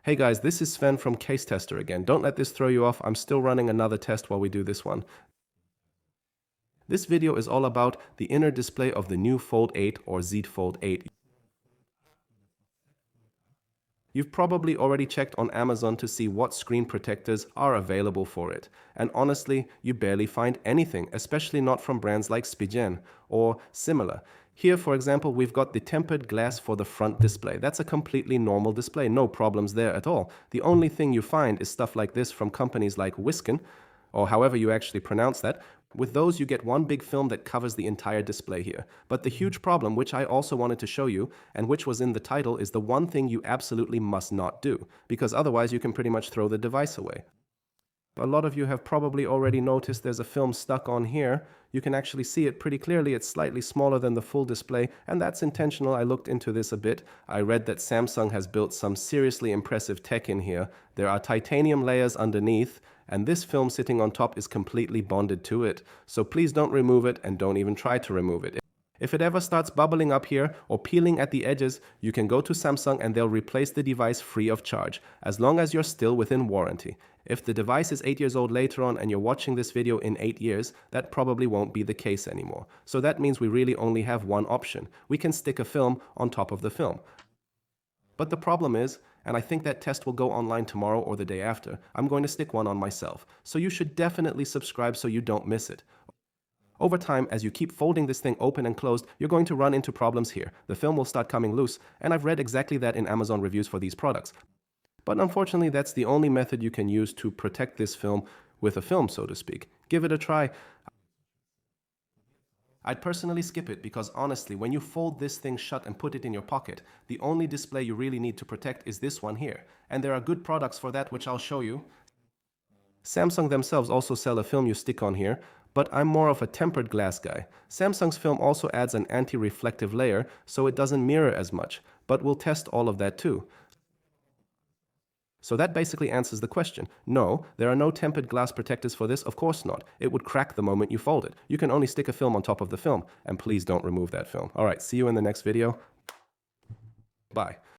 Hey guys, this is Sven from Case Tester again. Don't let this throw you off. I'm still running another test while we do this one. This video is all about the inner display of the new Fold 8 or Z Fold 8. You've probably already checked on Amazon to see what screen protectors are available for it. And honestly, you barely find anything, especially not from brands like Spigen or similar. Here, for example, we've got the tempered glass for the front display. That's a completely normal display, no problems there at all. The only thing you find is stuff like this from companies like Wiskin, or however you actually pronounce that. With those, you get one big film that covers the entire display here. But the huge problem, which I also wanted to show you, and which was in the title, is the one thing you absolutely must not do, because otherwise you can pretty much throw the device away. A lot of you have probably already noticed there's a film stuck on here. You can actually see it pretty clearly. It's slightly smaller than the full display, and that's intentional. I looked into this a bit. I read that Samsung has built some seriously impressive tech in here. There are titanium layers underneath, and this film sitting on top is completely bonded to it. So please don't remove it, and don't even try to remove it. If it ever starts bubbling up here or peeling at the edges, you can go to Samsung and they'll replace the device free of charge, as long as you're still within warranty. If the device is 8 years old later on and you're watching this video in 8 years, that probably won't be the case anymore. So that means we really only have one option. We can stick a film on top of the film. But the problem is, and I think that test will go online tomorrow or the day after, I'm going to stick one on myself. So you should definitely subscribe so you don't miss it. Over time, as you keep folding this thing open and closed, you're going to run into problems here. The film will start coming loose, and I've read exactly that in Amazon reviews for these products. But unfortunately, that's the only method you can use to protect this film with a film, so to speak. Give it a try. I'd personally skip it because honestly, when you fold this thing shut and put it in your pocket, the only display you really need to protect is this one here. And there are good products for that, which I'll show you. Samsung themselves also sell a film you stick on here, but I'm more of a tempered glass guy. Samsung's film also adds an anti-reflective layer, so it doesn't mirror as much, but we'll test all of that too. So that basically answers the question. No, there are no tempered glass protectors for this, of course not. It would crack the moment you fold it. You can only stick a film on top of the film, and please don't remove that film. Alright, see you in the next video. Bye.